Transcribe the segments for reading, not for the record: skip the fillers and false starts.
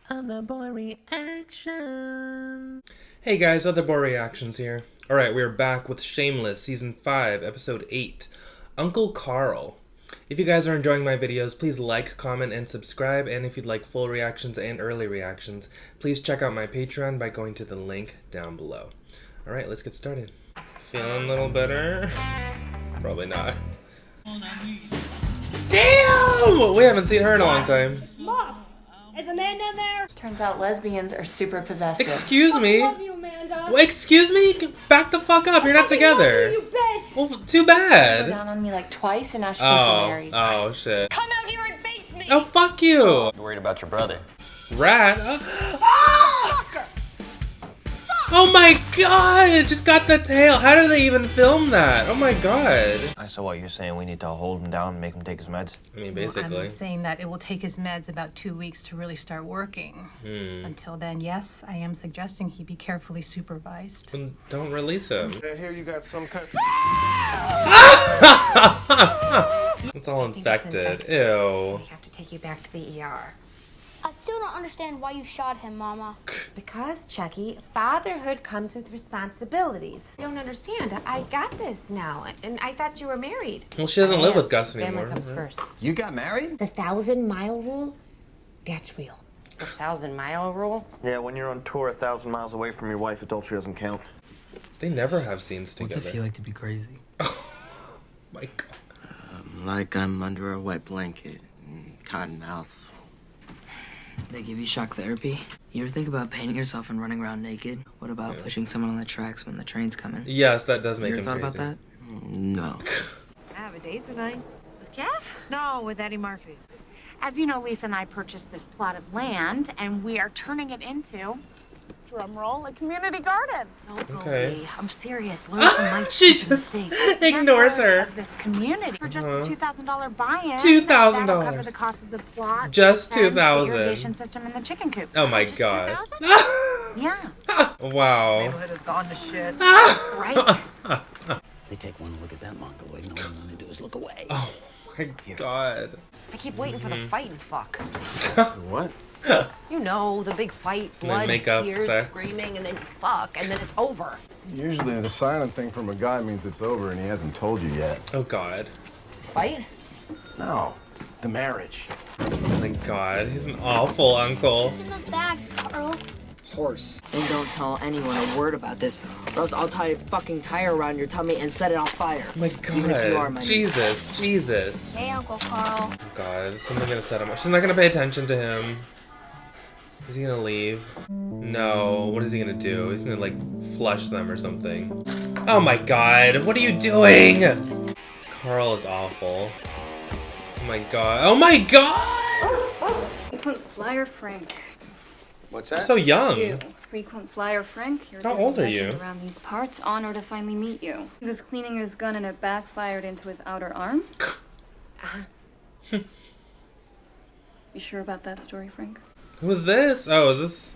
Other boy reaction. Hey guys, Other Boy Reactions here. Alright, we're back with Shameless, Season 5, Episode 8, Uncle Carl. If you guys are enjoying my videos, please like, comment, and subscribe, and if you'd like full reactions and early reactions, please check out my Patreon by going to the link down below. Alright, let's get started. Feeling a little better? Probably not. Damn! We haven't seen her in a long time. Mom, is a man down there? Turns out lesbians are super possessive. Excuse me? I love you, Amanda. Well, excuse me? Back the fuck up, you're not together. You bitch. Well, too She bad. went down on me like twice and now she thinks we're married. Oh, shit. Come out here and face me. Oh, fuck you. You're worried about your brother. Rat. Oh my god, it just got the tail. How did they even film that? Oh my god. So what, you're saying we need to hold him down and make him take his meds? I mean, Well, basically. I'm saying that it will take his meds about 2 weeks to really start working. Until then, yes, I am suggesting he be carefully supervised. Then don't release him. I hear you got some kind. It's all infected. Ew. We have to take you back to the ER. I still don't understand why you shot him, Mama. Because, Chucky, fatherhood comes with responsibilities. You don't understand. I got this now, and I thought you were married. Well, she doesn't live with Gus anymore. Family comes first. You got married? The 1,000-mile rule? That's real. The 1,000-mile rule? Yeah, when you're on tour 1,000 miles away from your wife, adultery doesn't count. They never have scenes together. What's it feel like to be crazy? My god. Like I'm under a wet blanket and cotton mouth. They give you shock therapy? You ever think about painting yourself and running around naked? What about pushing someone on the tracks when the train's coming? Yes, that does make You him ever thought crazy. about that? No. I have a date tonight. With Kev? No, with Eddie Murphy. As you know, Lisa and I purchased this plot of land, and we are turning it into, drum roll, a community garden. Don't Okay. bully. I'm serious. Learn from my She stupid just mistakes. ignores her. Of this community for just a $2,000 buy-in. $2,000. That'll cover the cost of the plot, Just the fence, the $2,000. irrigation system, and the chicken coop. Oh my god. Yeah, Wow. Neighborhood has gone to shit. right. They take one look at that mongoloid and all they want to do is look away. Oh my god. I keep waiting for the fight and fuck. What? You know, the big fight, And then blood, make up, tears, sex. screaming, and then you fuck, and then it's over. Usually the silent thing from a guy means it's over and he hasn't told you yet. Oh god. Fight? No, the marriage. Oh my god. He's an awful uncle. What's in those bags, Carl? Horse. And don't tell anyone a word about this, or else I'll tie a fucking tire around your tummy and set it on fire. Oh my Even if you are god. my Jesus. Jesus. Hey, Uncle Carl. Oh god. Is something gonna set him up? She's not gonna pay attention to him. Is he gonna leave? No. What is he gonna do? He's gonna like flush them or something. Oh my god. What are you doing? Carl is awful. Oh my god. Oh my god! Frequent flyer Frank. What's You're so young. Frequent flyer Frank. You're How old are you? around these parts. Honor to finally meet you. He was cleaning his gun and it backfired into his outer arm. You sure about that story, Frank? Who is this? Oh, is this?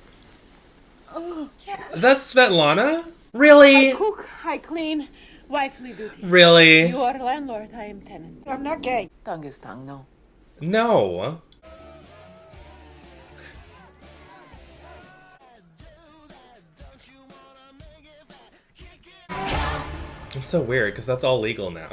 Is that Svetlana? Really? Cook, I clean, wifely duty. Really? You are landlord, I am tenant. I'm not gay. Tongue is tongue, no. No. It's so weird because that's all legal now.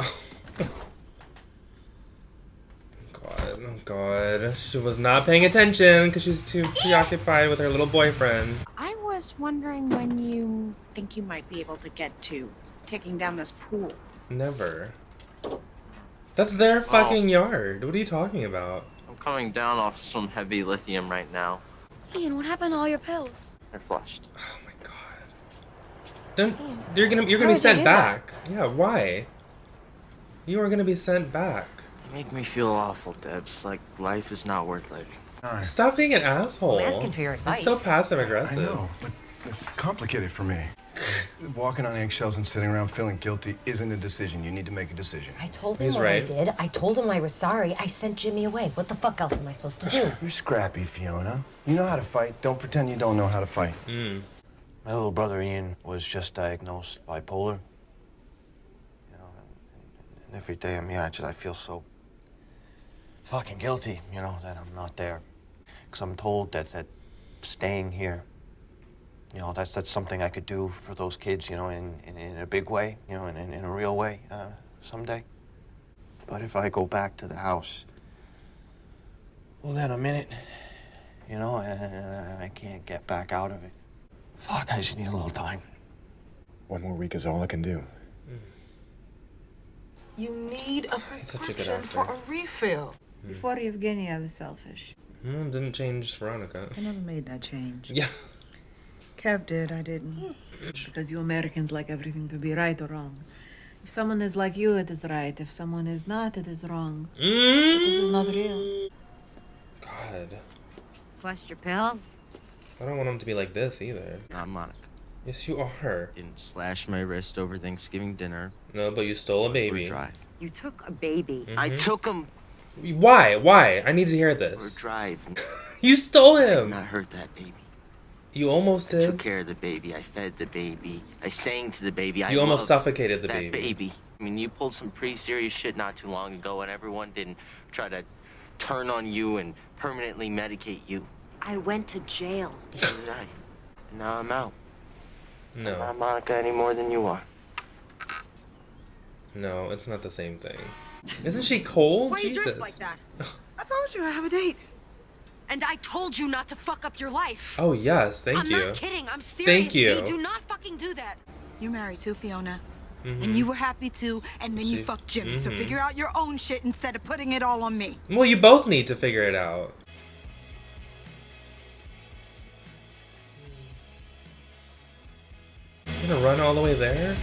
Oh god. She was not paying attention because she's too preoccupied with her little boyfriend. I was wondering when you think you might be able to get to taking down this pool. Never. That's their fucking yard. What are you talking about? I'm coming down off some heavy lithium right now. Ian, what happened to all your pills? They're flushed. Oh my god. Don't you're gonna be sent back. Yeah, why? You are gonna be sent back. You make me feel awful, Debs. Like life is not worth living. Stop being an asshole. I'm asking for your advice. It's so passive I aggressive. know, but it's complicated for me. Walking on eggshells and sitting around feeling guilty isn't a decision. You need to make a decision. I told him He's what right. I did. I told him I was sorry. I sent Jimmy away. What the fuck else am I supposed to do? You're scrappy, Fiona. You know how to fight. Don't pretend you don't know how to fight. My little brother Ian was just diagnosed bipolar. You know, and every day I'm here, I feel so fucking guilty, you know, that I'm not there. Because I'm told that staying here. You know, that's something I could do for those kids, you know, in a big way, you know, in a real way, someday. But if I go back to the house, well, then a minute, you know, I can't get back out of it. Fuck, I just need a little time. 1 more week is all I can do. You need a prescription for a refill. Before Evgeny, I was selfish. Didn't change Veronica. I never made that change. Yeah. Kev did, I didn't. Because you Americans like everything to be right or wrong. If someone is like you, it is right. If someone is not, it is wrong. This is not real. God. Flushed your pills? I don't want him to be like this either. Not Monica. Yes, you are. Didn't slash my wrist over Thanksgiving dinner. No, but you stole a baby. Or drive. You took a baby. I took him. Why? Why? I need to hear this. Or drive. You stole him. Not hurt that baby. You almost did. I took care of the baby. I fed the baby. I sang to the baby. You almost suffocated the that baby. I mean, you pulled some pretty serious shit not too long ago, and everyone didn't try to turn on you and permanently medicate you. I went to jail. So did I. And now I'm out. No. I'm not Monica any more than you are. No, it's not the same thing. Isn't she cold? Why are you Jesus. dressed like that? I told you I have a date. And I told you not to fuck up your life. Oh, yes. Thank you. I'm not kidding. I'm serious. Thank you. You do not fucking do that. You married too, Fiona. Mm-hmm. And you were happy too, and then you fucked Jimmy. So figure out your own shit instead of putting it all on me. Well, you both need to figure it out. You gonna run all the way there?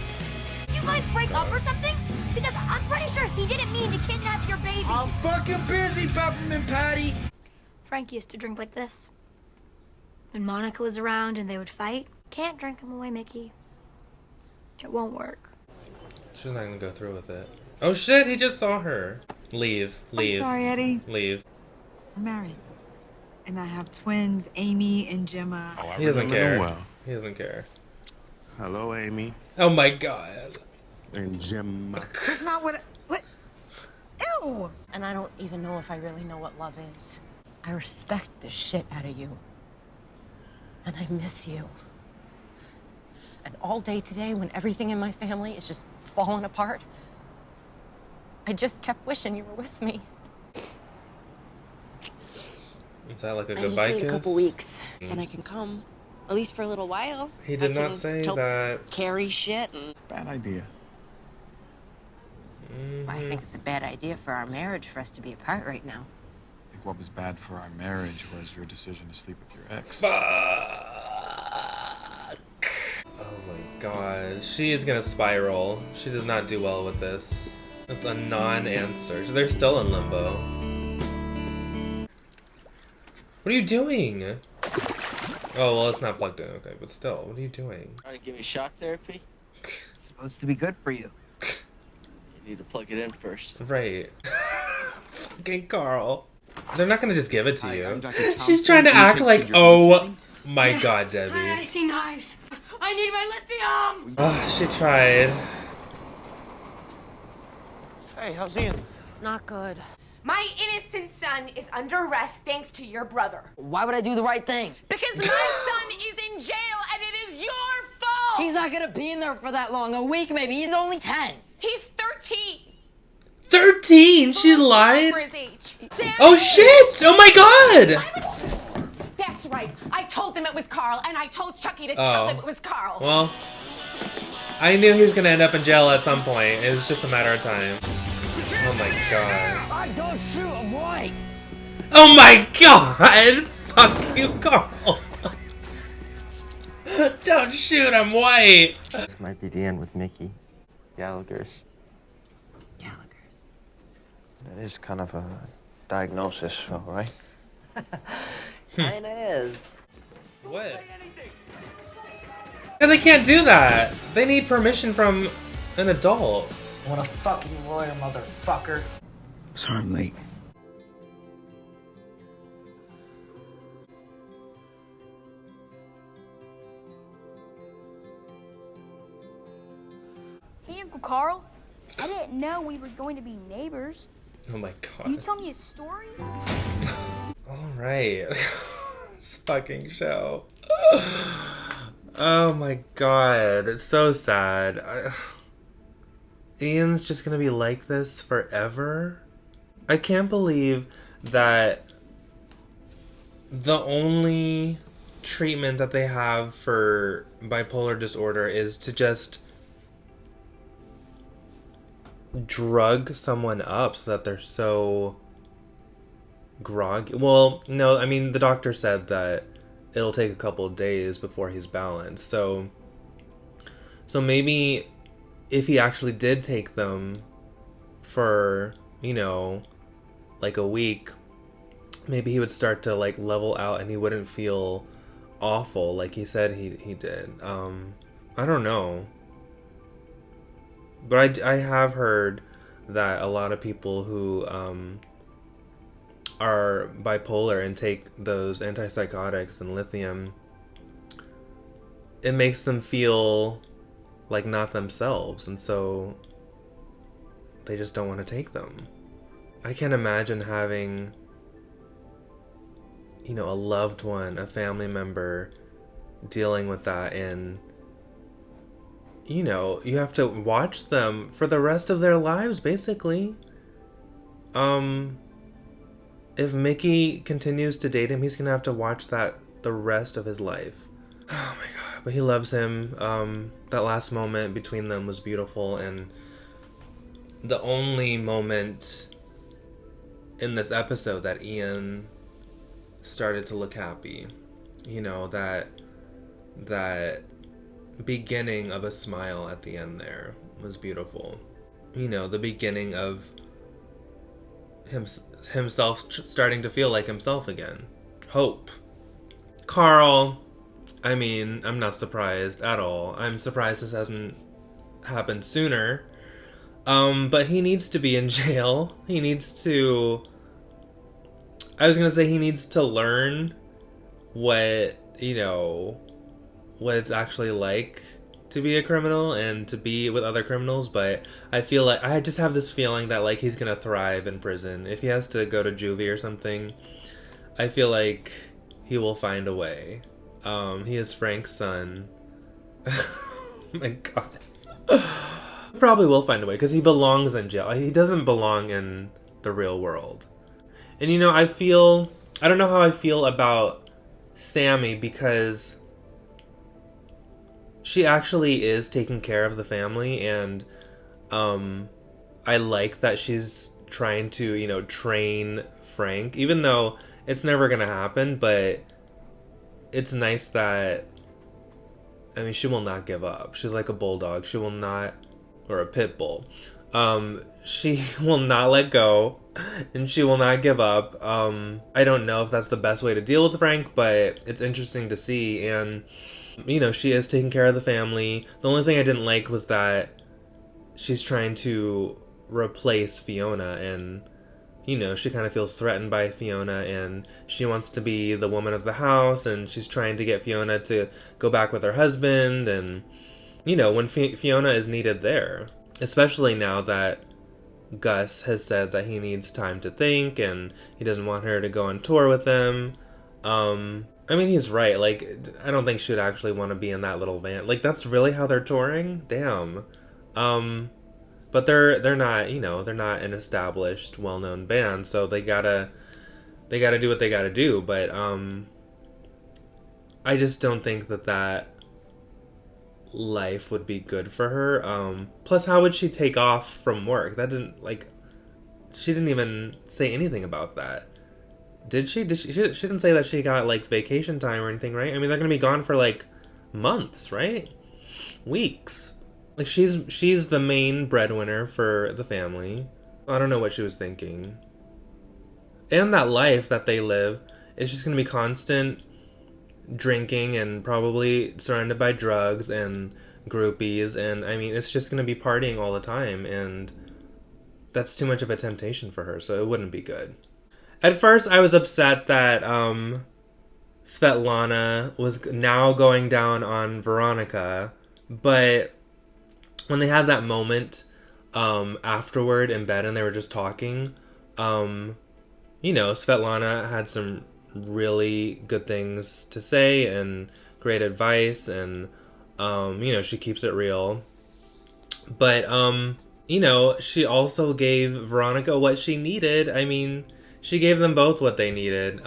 Did you guys break up or something? Because I'm pretty sure he didn't mean to kidnap your baby. I'm fucking busy, Peppermint Patty. Frank used to drink like this. When Monica was around and they would fight, can't drink him away, Mickey. It won't work. She's not gonna go through with it. Oh shit, he just saw her. Leave. Leave. I'm sorry, Eddie. Leave. I'm married. And I have twins, Amy and Gemma. Oh, He doesn't care. He doesn't care. Hello, Amy. Oh my god. And Gemma. That's not what. What? Ew! And I don't even know if I really know what love is. I respect the shit out of you. And I miss you. And all day today, when everything in my family is just falling apart, I just kept wishing you were with me. Is that like a I just goodbye need kiss? a couple weeks, then I can come. At least for a little while. He did I not can say help that. carry shit and... It's a bad idea. I think it's a bad idea for our marriage for us to be apart right now. I think what was bad for our marriage was your decision to sleep with your ex. Fuck. Oh my god. She is gonna spiral. She does not do well with this. It's a non-answer. They're still in limbo. What are you doing? Oh, well, it's not plugged in. Okay, but still, what are you doing? Trying to give me shock therapy? It's supposed to be good for you. You need to plug it in first. Right. Fucking Carl. They're not gonna just give it to you. Dr. She's Thompson. trying to Can you act take like, some oh German my god, I Debbie. see knives. I need my lithium. Oh, she tried. Hey, how's Ian? Not good. My innocent son is under arrest thanks to your brother. Why would I do the right thing? Because my son is in jail and it is your fault! He's not gonna be in there for that long. A week maybe. He's only 10. He's 13! 13? She lied? For his age. Oh shit! Oh my god! That's right. I told them it was Carl, and I told Chucky to tell them it was Carl. Well, I knew he was gonna end up in jail at some point. It was just a matter of time. Oh my god. I don't shoot, I'm white. Oh my god! Fuck you, Carl. Don't shoot, I'm white. This might be the end with Mickey. Gallagher's. That is kind of a diagnosis, though, right? Kinda is. What? And they can't do that. They need permission from an adult. What a fucking lawyer, motherfucker. Sorry I'm late. Hey, Uncle Carl. I didn't know we were going to be neighbors. Oh my Can you god. tell me a story? Alright. fucking show. Oh my god, it's so sad. Ian's just gonna be like this forever? I can't believe that the only treatment that they have for bipolar disorder is to just drug someone up so that they're so groggy. Well, no, I mean, the doctor said that it'll take a couple of days before he's balanced. So maybe if he actually did take them for, you know, like a week, maybe he would start to like level out and he wouldn't feel awful like he said he did. I don't know. But I have heard that a lot of people who are bipolar and take those antipsychotics and lithium, it makes them feel like not themselves, and so they just don't want to take them. I can't imagine having, you know, a loved one, a family member dealing with that, and you know, you have to watch them for the rest of their lives, basically. If Mickey continues to date him, he's gonna have to watch that the rest of his life. Oh my god, but he loves him. That last moment between them was beautiful, and the only moment in this episode that Ian started to look happy. You know, that beginning of a smile at the end there was beautiful. You know, the beginning of himself starting to feel like himself again. Hope. Carl, I mean, I'm not surprised at all. I'm surprised this hasn't happened sooner. But he needs to be in jail. He needs to... I was gonna say he needs to learn what, you know, what it's actually like to be a criminal and to be with other criminals, but I feel like I just have this feeling that like he's gonna thrive in prison. If he has to go to juvie or something, I feel like he will find a way. He is Frank's son. Oh my god. Probably will find a way because he belongs in jail. He doesn't belong in the real world. And you know, I don't know how I feel about Sammy, because she actually is taking care of the family, and I like that she's trying to, you know, train Frank, even though it's never gonna happen, but it's nice that, I mean, she will not give up. She's like a bulldog. She will not, or a pit bull. She will not let go, and she will not give up. I don't know if that's the best way to deal with Frank, but it's interesting to see, and you know, she is taking care of the family. The only thing I didn't like was that she's trying to replace Fiona, and you know, she kind of feels threatened by Fiona, and she wants to be the woman of the house, and she's trying to get Fiona to go back with her husband, and you know, when Fiona is needed there, especially now that Gus has said that he needs time to think and he doesn't want her to go on tour with him. I mean, he's right. Like, I don't think she'd actually want to be in that little van. Like, that's really how they're touring? Damn. But they're not, you know, they're not an established, well-known band, so they gotta do what they gotta do. But I just don't think that life would be good for her. Plus, how would she take off from work? That didn't, like, she didn't even say anything about that. Did she? She didn't say that she got, like, vacation time or anything, right? I mean, they're gonna be gone for, like, months, right? Weeks. Like, she's the main breadwinner for the family. I don't know what she was thinking. And that life that they live is just gonna be constant drinking and probably surrounded by drugs and groupies, and I mean, it's just gonna be partying all the time, and that's too much of a temptation for her, so it wouldn't be good. At first, I was upset that Svetlana was now going down on Veronica, but when they had that moment afterward in bed and they were just talking, you know, Svetlana had some really good things to say and great advice, and you know, she keeps it real. But you know, she also gave Veronica what she needed. I mean, she gave them both what they needed.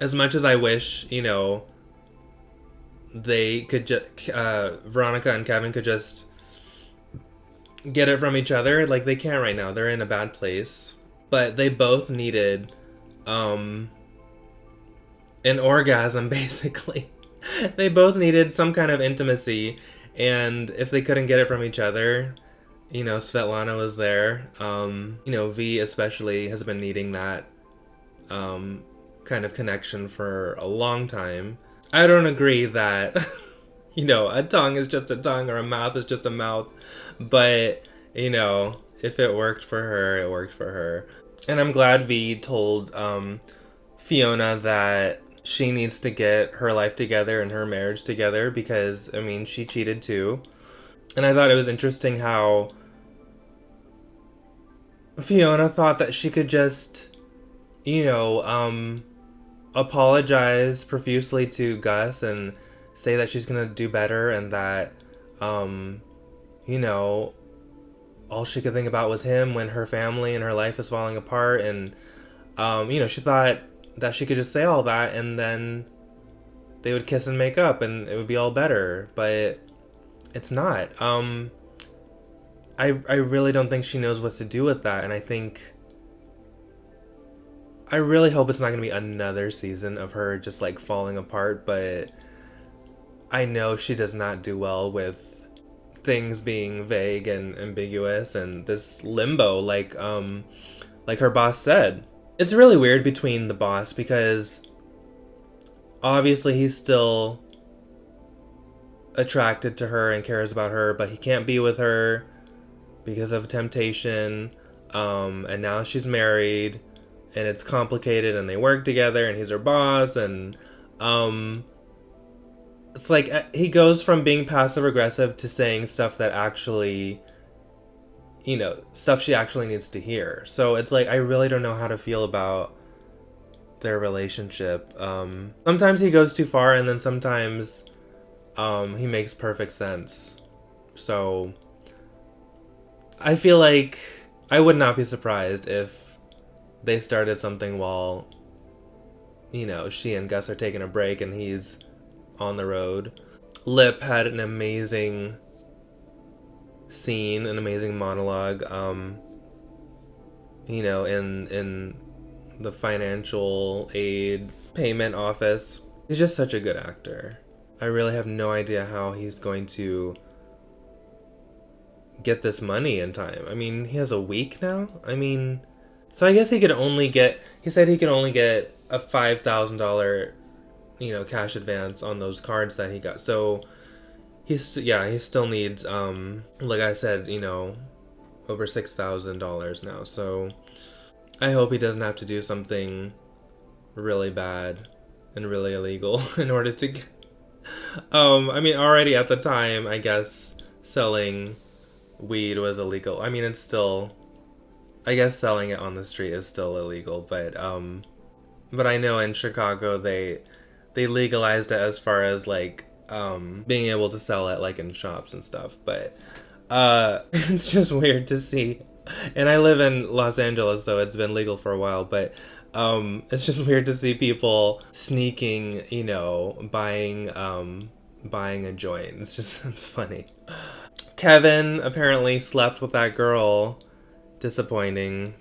As much as I wish, you know, they could just Veronica and Kevin could just get it from each other, like they can't right now. They're in a bad place. But they both needed an orgasm, basically. They both needed some kind of intimacy, and if they couldn't get it from each other, you know, Svetlana was there. You know, V especially has been needing that kind of connection for a long time. I don't agree that, you know, a tongue is just a tongue or a mouth is just a mouth, but, you know, if it worked for her, it worked for her. And I'm glad V told Fiona that she needs to get her life together and her marriage together, because, I mean, she cheated too. And I thought it was interesting how Fiona thought that she could just, you know, apologize profusely to Gus and say that she's gonna do better, and that, you know, all she could think about was him when her family and her life is falling apart. And, you know, she thought that she could just say all that and then they would kiss and make up and it would be all better. But it's not. I really don't think she knows what to do with that. And I really hope it's not going to be another season of her just like falling apart. But I know she does not do well with things being vague and ambiguous and this limbo, like her boss said. It's really weird between the boss, because obviously he's still attracted to her and cares about her, but he can't be with her because of temptation. And now she's married and it's complicated, and they work together and he's her boss, and it's like he goes from being passive aggressive to saying stuff that actually, you know, stuff she actually needs to hear. So it's like, I really don't know how to feel about their relationship. Sometimes he goes too far, and then sometimes he makes perfect sense. So I feel like I would not be surprised if they started something while, you know, she and Gus are taking a break and he's on the road. Lip had an amazing scene, an amazing monologue, you know, in the financial aid payment office. He's just such a good actor. I really have no idea how he's going to get this money in time. I mean, he has a week now. I mean, so I guess he said he could only get a $5,000, you know, cash advance on those cards that he got. So he still needs, like I said, you know, over $6,000 now. So I hope he doesn't have to do something really bad and really illegal in order to get, I mean, already at the time, I guess selling weed was illegal. I mean, it's still, I guess selling it on the street is still illegal, but I know in Chicago they legalized it as far as like being able to sell it like in shops and stuff. But it's just weird to see, and I live in Los Angeles, so it's been legal for a while, but it's just weird to see people sneaking, you know, buying a joint. It's funny. Kevin apparently slept with that girl. Disappointing.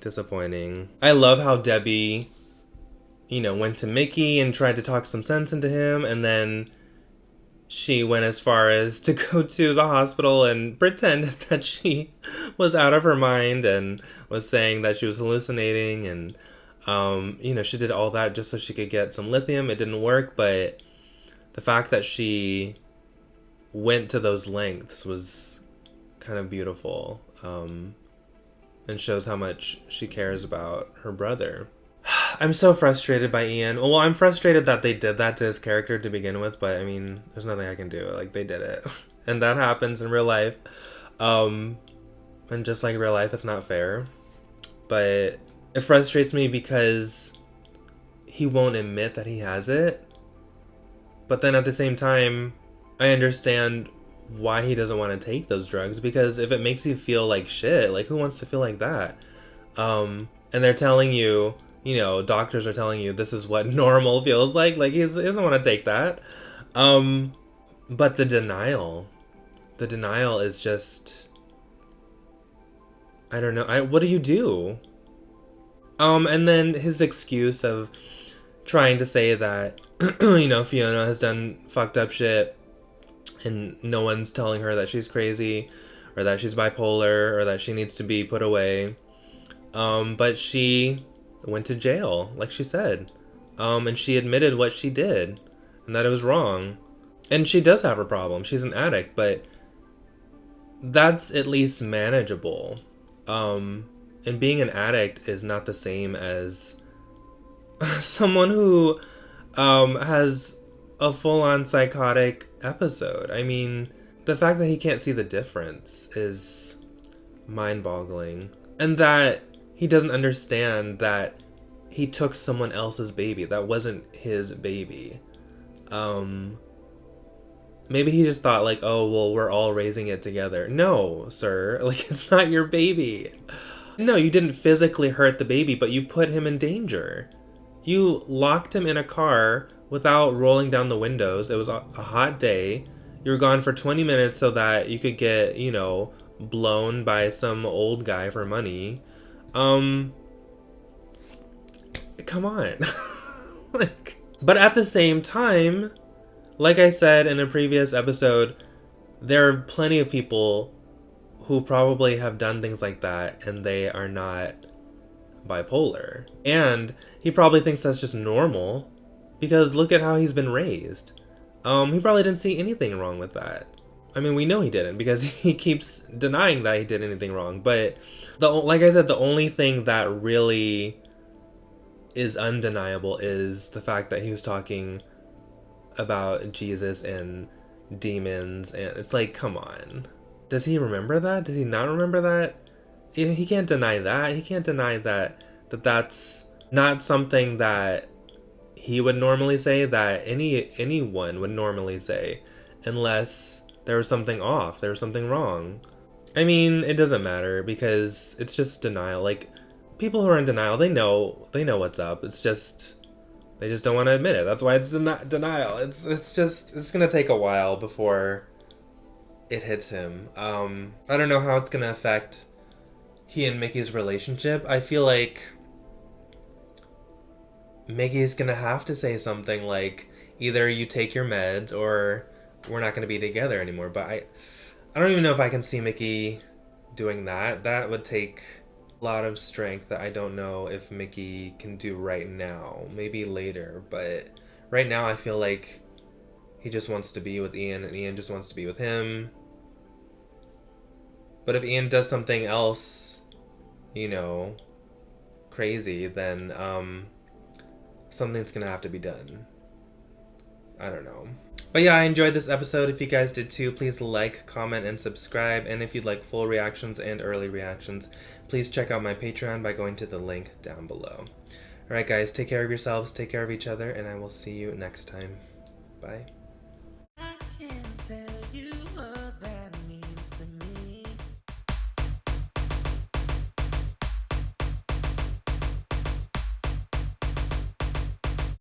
I love how Debbie, you know, went to Mickey and tried to talk some sense into him, and then she went as far as to go to the hospital and pretend that she was out of her mind and was saying that she was hallucinating, and you know, she did all that just so she could get some lithium. It didn't work, but the fact that she went to those lengths was kind of beautiful, and shows how much she cares about her brother. I'm so frustrated by Ian. Well, I'm frustrated that they did that to his character to begin with, but I mean, there's nothing I can do. Like, they did it. And that happens in real life. And just like real life, it's not fair. But it frustrates me because he won't admit that he has it. But then at the same time, I understand why he doesn't want to take those drugs, because if it makes you feel like shit, like who wants to feel like that? And they're telling you, you know, doctors are telling you this is what normal feels like he doesn't want to take that. But the denial is just, I don't know. What do you do? And then his excuse of trying to say that, you know, Fiona has done fucked up shit and no one's telling her that she's crazy or that she's bipolar or that she needs to be put away. But she went to jail, like she said. And she admitted what she did and that it was wrong. And she does have a problem. She's an addict, but that's at least manageable. And being an addict is not the same as someone who has a full-on psychotic episode. I mean, the fact that he can't see the difference is mind-boggling. And that he doesn't understand that he took someone else's baby. That wasn't his baby. Maybe he just thought like, oh, well, we're all raising it together. No, sir. Like, it's not your baby. No, you didn't physically hurt the baby, but you put him in danger. You locked him in a car without rolling down the windows. It was a hot day. You were gone for 20 minutes so that you could get, you know, blown by some old guy for money. Come on. But at the same time, like I said in a previous episode, there are plenty of people who probably have done things like that and they are not bipolar. And he probably thinks that's just normal because look at how he's been raised. He probably didn't see anything wrong with that. I mean, we know he didn't because he keeps denying that he did anything wrong. But like I said, the only thing that really is undeniable is the fact that he was talking about Jesus and demons. And it's like, come on. Does he remember that? Does he not remember that? He can't deny that. He can't deny that that's not something that he would normally say, that anyone would normally say, unless there was something off, there was something wrong. I mean, it doesn't matter because it's just denial. Like, people who are in denial, they know what's up. It's just they just don't want to admit it. That's why it's denial. It's gonna take a while before it hits him. I don't know how it's gonna affect he and Mickey's relationship. I feel like Mickey's gonna have to say something like, either you take your meds or we're not gonna be together anymore. But I don't even know if I can see Mickey doing that. That would take a lot of strength that I don't know if Mickey can do right now. Maybe later, but right now I feel like he just wants to be with Ian and Ian just wants to be with him. But if Ian does something else, you know, crazy, then something's gonna have to be done. I don't know. But yeah, I enjoyed this episode. If you guys did too, please like, comment, and subscribe. And if you'd like full reactions and early reactions, please check out my Patreon by going to the link down below. Alright guys, take care of yourselves, take care of each other, and I will see you next time. Bye.